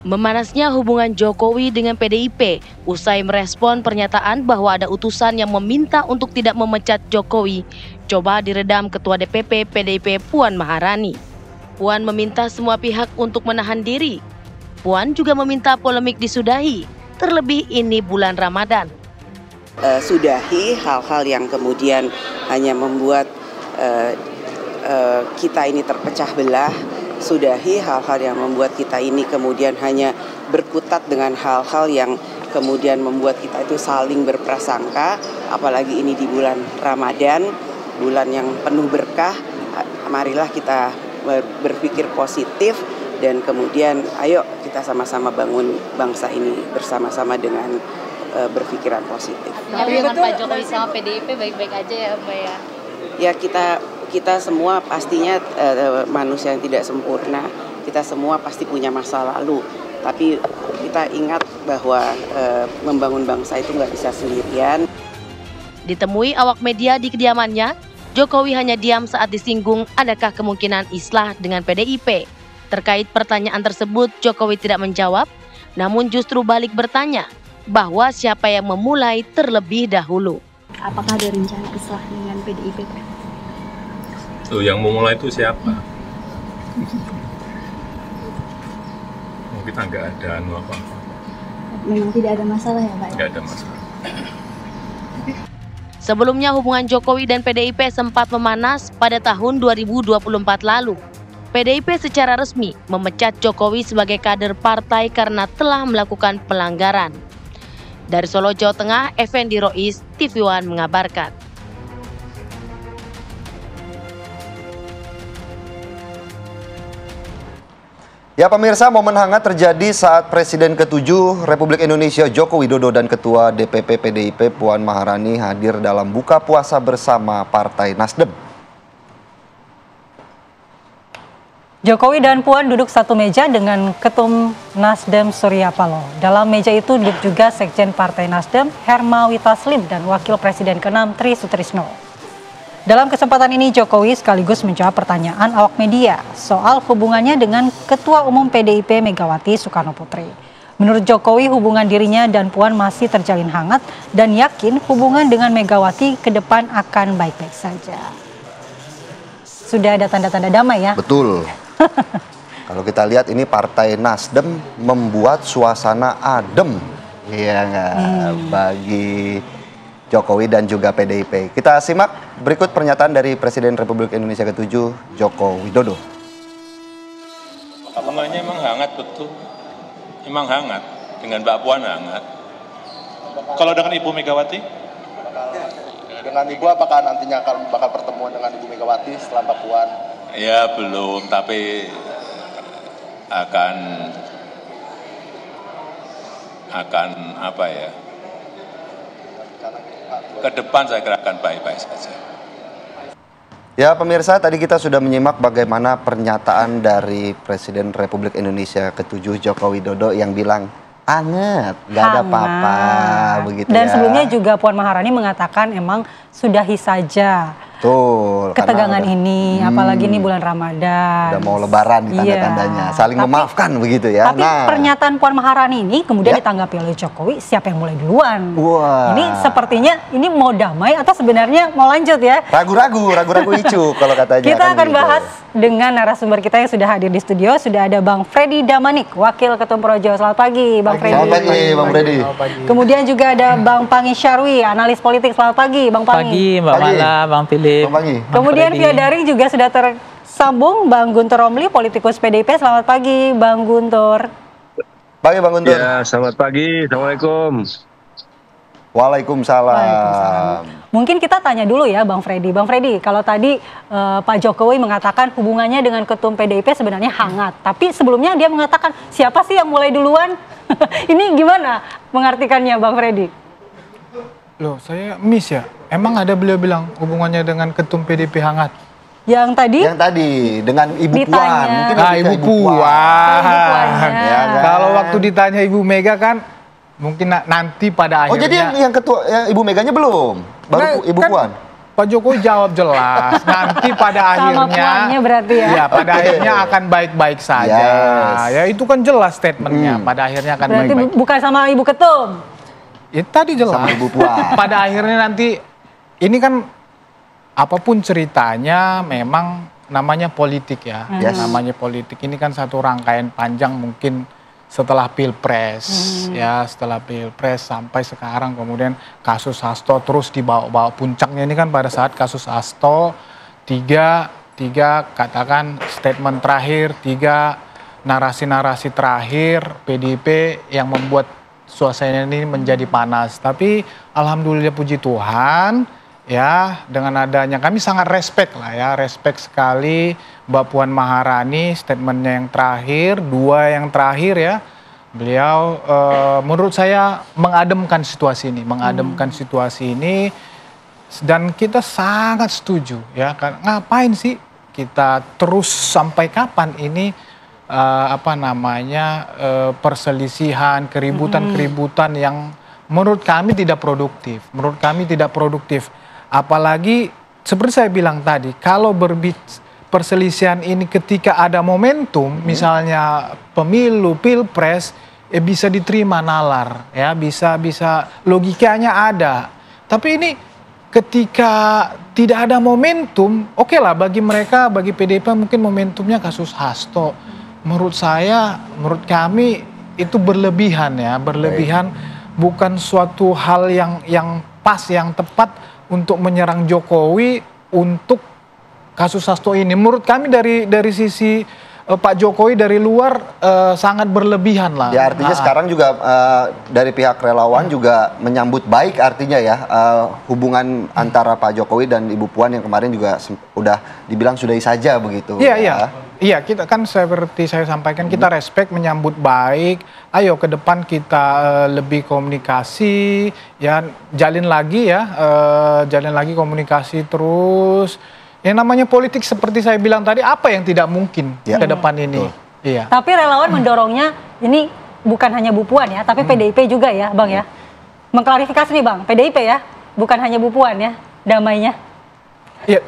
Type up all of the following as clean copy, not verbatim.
Memanasnya hubungan Jokowi dengan PDIP usai merespon pernyataan bahwa ada utusan yang meminta untuk tidak memecat Jokowi, coba diredam Ketua DPP PDIP Puan Maharani. Puan meminta semua pihak untuk menahan diri. Puan juga meminta polemik disudahi, terlebih ini bulan Ramadan. Sudahi hal-hal yang kemudian hanya membuat kita ini terpecah belah. Sudahi hal-hal yang membuat kita ini kemudian hanya berkutat dengan hal-hal yang kemudian membuat kita itu saling berprasangka, apalagi ini di bulan Ramadan, bulan yang penuh berkah. Marilah kita berpikir positif dan kemudian ayo kita sama-sama bangun bangsa ini bersama-sama dengan berpikiran positif. Tapi dengan Pak Jokowi sama PDIP baik-baik aja ya Mbak ya? Ya kita semua pastinya manusia yang tidak sempurna, kita semua pasti punya masa lalu. Tapi kita ingat bahwa membangun bangsa itu nggak bisa sendirian. Ditemui awak media di kediamannya, Jokowi hanya diam saat disinggung adakah kemungkinan islah dengan PDIP. Terkait pertanyaan tersebut, Jokowi tidak menjawab, namun justru balik bertanya bahwa siapa yang memulai terlebih dahulu. Apakah ada rencana islah dengan PDIP, Pak? Tuh, yang memulai itu siapa? Kita nggak ada apa-apa. Memang tidak ada masalah ya, Pak? Nggak ada masalah. Sebelumnya hubungan Jokowi dan PDIP sempat memanas pada tahun 2024 lalu. PDIP secara resmi memecat Jokowi sebagai kader partai karena telah melakukan pelanggaran. Dari Solo, Jawa Tengah, Effendi Rois, TV One mengabarkan. Ya pemirsa, momen hangat terjadi saat Presiden ke-7 Republik Indonesia Joko Widodo dan Ketua DPP PDIP Puan Maharani hadir dalam buka puasa bersama Partai Nasdem. Jokowi dan Puan duduk satu meja dengan Ketum Nasdem Surya Paloh. Dalam meja itu duduk juga Sekjen Partai Nasdem Hermawita Slim dan Wakil Presiden ke-6 Tri Sutrisno. Dalam kesempatan ini Jokowi sekaligus menjawab pertanyaan awak media soal hubungannya dengan Ketua Umum PDIP Megawati Soekarno Putri. Menurut Jokowi hubungan dirinya dan Puan masih terjalin hangat dan yakin hubungan dengan Megawati ke depan akan baik-baik saja. Sudah ada tanda-tanda damai ya? Betul. Kalau kita lihat ini Partai Nasdem membuat suasana adem ya bagi Jokowi dan juga PDIP. Kita simak berikut pernyataan dari Presiden Republik Indonesia ke-7 Joko Widodo. Hubungannya emang hangat betul. Emang hangat. Dengan Mbak Puan hangat. Kalau dengan Ibu Megawati? Dengan Ibu apakah nantinya akan bakal pertemuan dengan Ibu Megawati setelah Mbak Puan? Ya belum, tapi akan apa ya? Ke depan saya kira akan baik-baik saja. Ya pemirsa, tadi kita sudah menyimak bagaimana pernyataan dari Presiden Republik Indonesia ke-7 Joko Widodo yang bilang anget, nggak ada apa-apa begitu. Dan ya. sebelumnya juga Puan Maharani mengatakan emang sudahi saja ketegangan ini, apalagi ini bulan Ramadan. Udah mau lebaran di tanda-tandanya, saling memaafkan begitu ya. Tapi pernyataan Puan Maharani ini kemudian ditanggapi oleh Jokowi, siapa yang mulai duluan? Wah. Ini sepertinya ini mau damai atau sebenarnya mau lanjut ya? Ragu-ragu icu kalau katanya. Kita akan bahas dengan narasumber kita yang sudah hadir di studio. Sudah ada Bang Freddy Damanik, Wakil Ketum Projo. Selamat pagi Bang Freddy. Selamat pagi Bang Freddy. Kemudian juga ada Bang Pangi Syarwi, analis politik. Selamat pagi Bang Pangi. Pagi Mbak Mala, Bang Philip. Kemudian via daring juga sudah tersambung Bang Guntur Romli, politikus PDIP. Selamat pagi Bang Guntur. Pagi Bang Guntur. Ya, selamat pagi. Assalamualaikum. Waalaikumsalam. Mungkin kita tanya dulu ya Bang Freddy. Bang Freddy, kalau tadi Pak Jokowi mengatakan hubungannya dengan Ketum PDIP sebenarnya hangat. Tapi sebelumnya dia mengatakan siapa sih yang mulai duluan? Ini gimana mengartikannya Bang Freddy? Loh, saya miss ya. Emang ada beliau bilang hubungannya dengan Ketum PDIP hangat? Yang tadi? Yang tadi dengan Ibu ditanya. Puan. Mungkin Ibu Puan. Ya, kan? Kalau waktu ditanya Ibu Mega kan mungkin nanti pada akhirnya. Oh jadi yang ketua Ibu Meganya belum? Baru Ibu kan, Puan? Pak Jokowi jawab jelas. Nanti pada akhirnya, puannya berarti ya. Ya, pada akhirnya akan baik-baik saja. Ya itu kan jelas statementnya. Pada akhirnya akan berarti baik-baik. bukan sama Ibu Ketum. Ya tadi jelas. Sama Ibu Puan. Pada akhirnya nanti ini kan apapun ceritanya memang namanya politik ya. Namanya politik. Ini kan satu rangkaian panjang mungkin setelah Pilpres, ya setelah Pilpres sampai sekarang kemudian kasus Hasto terus dibawa-bawa, puncaknya ini kan pada saat kasus Hasto, tiga katakan statement terakhir, 3 narasi-narasi terakhir PDIP yang membuat suasana ini menjadi panas. Tapi alhamdulillah puji Tuhan ya dengan adanya, kami sangat respect lah ya, respect sekali Mbak Puan Maharani, statementnya yang terakhir, 2 yang terakhir ya, beliau menurut saya mengademkan situasi ini, dan kita sangat setuju ya, ngapain sih kita terus sampai kapan ini perselisihan, keributan yang menurut kami tidak produktif, apalagi seperti saya bilang tadi, kalau perselisihan ini ketika ada momentum, misalnya pemilu, pilpres, bisa diterima nalar, ya bisa logikanya ada. Tapi ini ketika tidak ada momentum, oke lah bagi mereka, bagi PDIP mungkin momentumnya kasus Hasto. Menurut kami itu berlebihan ya, bukan suatu hal yang pas, yang tepat untuk menyerang Jokowi untuk kasus Hasto ini. Menurut kami dari sisi Pak Jokowi dari luar sangat berlebihan lah. Ya artinya sekarang juga dari pihak relawan juga menyambut baik artinya ya hubungan antara Pak Jokowi dan Ibu Puan yang kemarin juga udah dibilang sudahi saja begitu. Iya, kita kan seperti saya sampaikan, kita respect, menyambut baik. Ayo ke depan kita lebih komunikasi, ya jalin lagi komunikasi terus. Yang namanya politik seperti saya bilang tadi, apa yang tidak mungkin ke depan ini. Iya. Tapi relawan mendorongnya ini bukan hanya Bu Puan ya, tapi PDIP juga ya Bang ya. Mengklarifikasi nih Bang, PDIP ya, bukan hanya Bu Puan ya, damainya. Iya.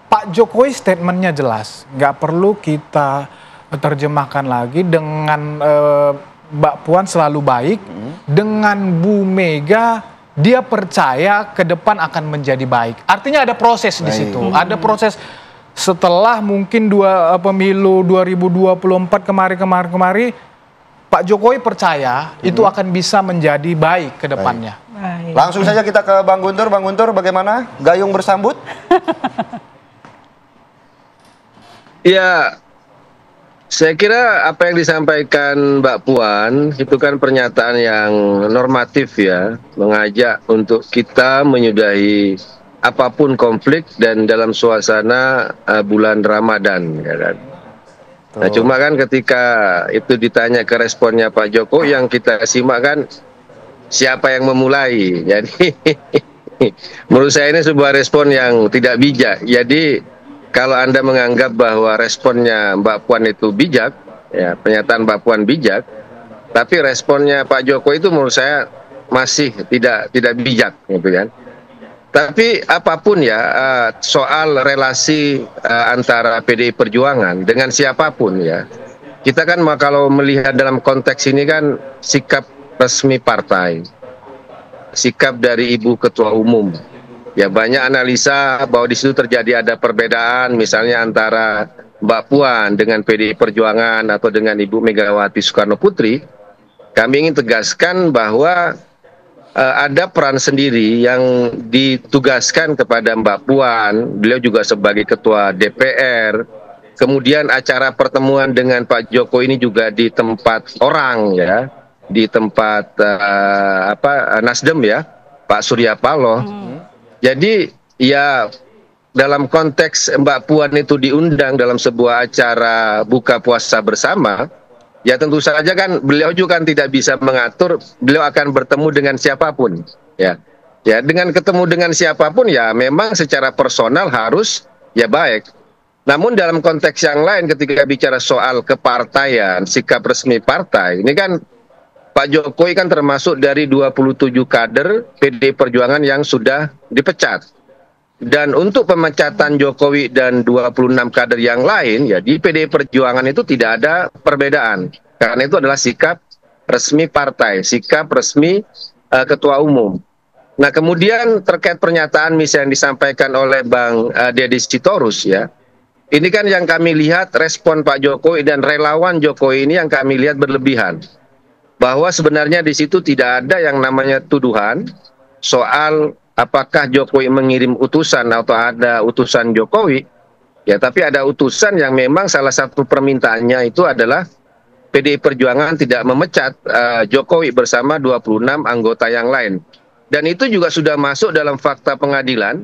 Pak Jokowi statementnya jelas, nggak perlu kita terjemahkan lagi. Dengan Mbak Puan selalu baik, dengan Bu Mega dia percaya ke depan akan menjadi baik. Artinya ada proses di situ. Ada proses setelah mungkin pemilu 2024 kemarin Pak Jokowi percaya itu akan bisa menjadi baik ke depannya. Langsung saja kita ke Bang Guntur. Bang Guntur, bagaimana gayung bersambut? Ya, saya kira apa yang disampaikan Mbak Puan itu kan pernyataan yang normatif ya, mengajak untuk kita menyudahi apapun konflik dan dalam suasana bulan Ramadan, ya kan. Nah, cuma kan ketika itu ditanya ke responnya Pak Jokowi, yang kita simak kan siapa yang memulai. Jadi menurut saya ini sebuah respon yang tidak bijak. Jadi kalau Anda menganggap bahwa responnya Mbak Puan itu bijak, ya pernyataan Mbak Puan bijak, tapi responnya Pak Jokowi itu menurut saya masih tidak bijak, gitu kan. Tapi apapun ya soal relasi antara PDI Perjuangan dengan siapapun ya, kita kan kalau melihat dalam konteks ini kan sikap resmi partai, sikap dari Ibu Ketua Umum. Ya banyak analisa bahwa di situ terjadi ada perbedaan misalnya antara Mbak Puan dengan PDI Perjuangan atau dengan Ibu Megawati Soekarno Putri. Kami ingin tegaskan bahwa ada peran sendiri yang ditugaskan kepada Mbak Puan. Beliau juga sebagai Ketua DPR. Kemudian acara pertemuan dengan Pak Jokowi ini juga di tempat orang ya, di tempat Nasdem ya, Pak Surya Paloh. Jadi ya dalam konteks Mbak Puan itu diundang dalam sebuah acara buka puasa bersama, ya tentu saja kan beliau juga kan tidak bisa mengatur beliau akan bertemu dengan siapapun. Ya dengan ketemu dengan siapapun ya memang secara personal harus ya baik. Namun dalam konteks yang lain ketika bicara soal kepartaian, sikap resmi partai, ini kan Pak Jokowi kan termasuk dari 27 kader PDI Perjuangan yang sudah dipecat. Dan untuk pemecatan Jokowi dan 26 kader yang lain, ya di PDI Perjuangan itu tidak ada perbedaan. Karena itu adalah sikap resmi partai, sikap resmi ketua umum. Nah, kemudian terkait pernyataan misalnya yang disampaikan oleh Bang Deddy Sitorus, ya, ini kan yang kami lihat respon Pak Jokowi dan relawan Jokowi ini yang kami lihat berlebihan. Bahwa sebenarnya di situ tidak ada yang namanya tuduhan soal apakah Jokowi mengirim utusan atau ada utusan Jokowi, ya, tapi ada utusan yang memang salah satu permintaannya itu adalah PDI Perjuangan tidak memecat Jokowi bersama 26 anggota yang lain. Dan itu juga sudah masuk dalam fakta pengadilan,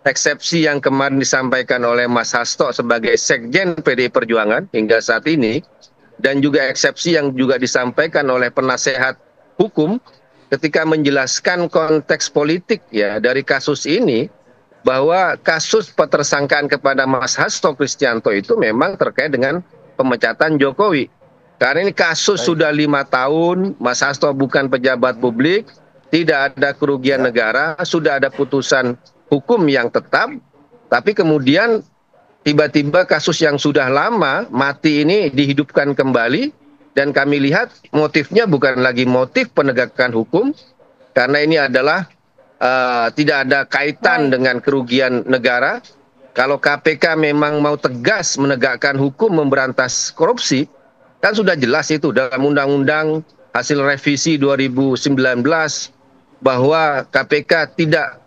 eksepsi yang kemarin disampaikan oleh Mas Hasto sebagai Sekjen PDI Perjuangan hingga saat ini, dan juga eksepsi yang juga disampaikan oleh penasehat hukum ketika menjelaskan konteks politik ya dari kasus ini, bahwa kasus petersangkaan kepada Mas Hasto Kristianto itu memang terkait dengan pemecatan Jokowi. Karena ini kasus sudah 5 tahun, Mas Hasto bukan pejabat publik, tidak ada kerugian negara, sudah ada putusan hukum yang tetap, tapi kemudian tiba-tiba kasus yang sudah lama mati ini dihidupkan kembali, dan kami lihat motifnya bukan lagi motif penegakan hukum, karena ini adalah tidak ada kaitan dengan kerugian negara. Kalau KPK memang mau tegas menegakkan hukum memberantas korupsi, kan sudah jelas itu dalam undang-undang hasil revisi 2019 bahwa KPK tidak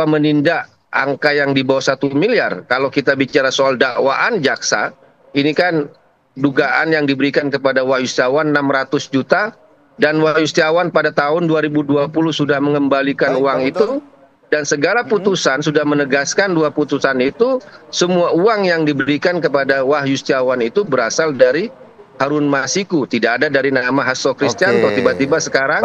menindak angka yang di bawah 1 miliar. Kalau kita bicara soal dakwaan jaksa, ini kan dugaan yang diberikan kepada Wahyu Setiawan 600 juta, dan Wahyu Setiawan pada tahun 2020 sudah mengembalikan uang itu, dan segala putusan sudah menegaskan 2 putusan itu, semua uang yang diberikan kepada Wahyu Setiawan itu berasal dari Harun Masiku, tidak ada dari nama Hasto Kristianto. Tiba-tiba sekarang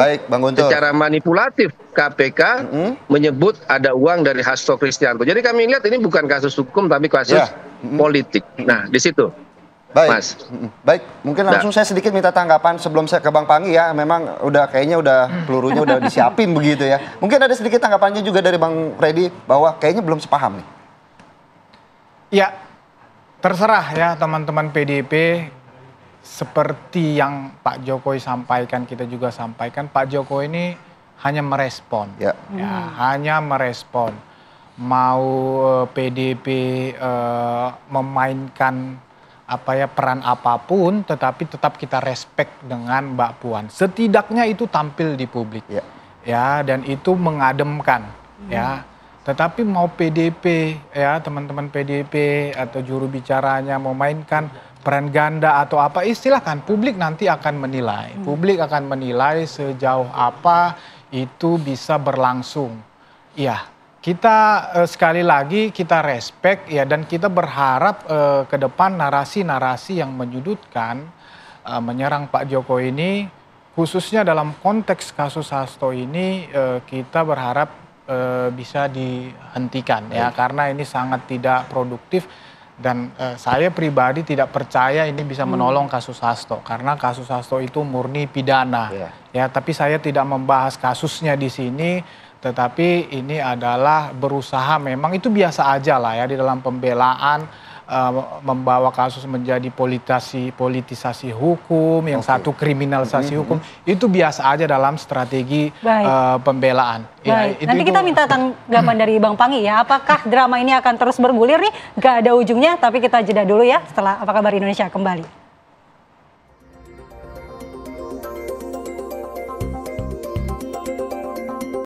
secara manipulatif KPK menyebut ada uang dari Hasto Kristianto. Jadi kami lihat ini bukan kasus hukum tapi kasus politik. Nah, di situ. Baik, Mas. Baik, mungkin langsung saya sedikit minta tanggapan sebelum saya ke Bang Panggi ya. Memang kayaknya pelurunya udah disiapin begitu ya. Mungkin ada sedikit tanggapannya juga dari Bang Freddy bahwa kayaknya belum sepaham nih. Ya, terserah ya teman-teman PDIP. Seperti yang Pak Jokowi sampaikan, kita juga sampaikan, Pak Jokowi ini hanya merespon, hanya merespon. Mau PDIP memainkan peran apapun, tetapi tetap kita respect dengan Mbak Puan. Setidaknya itu tampil di publik, ya, dan itu mengademkan, ya. Tetapi mau PDIP, ya teman-teman PDIP atau juru bicaranya memainkan peran ganda atau apa, istilahkan, publik nanti akan menilai. Publik akan menilai sejauh apa itu bisa berlangsung. Ya, kita sekali lagi kita respect ya, dan kita berharap ke depan narasi-narasi yang menyudutkan, menyerang Pak Jokowi ini, khususnya dalam konteks kasus Hasto ini, kita berharap bisa dihentikan ya, karena ini sangat tidak produktif. Dan saya pribadi tidak percaya ini bisa menolong kasus Hasto, karena kasus Hasto itu murni pidana. Ya, tapi saya tidak membahas kasusnya di sini, tetapi ini adalah berusaha, memang itu biasa aja lah ya di dalam pembelaan, membawa kasus menjadi politisasi hukum, yang satu kriminalisasi hukum, itu biasa aja dalam strategi pembelaan. Baik. Ya, nanti kita minta tanggapan dari Bang Panggi ya, apakah drama ini akan terus bergulir nih? Gak ada ujungnya, tapi kita jeda dulu ya setelah Apa Kabar Indonesia kembali.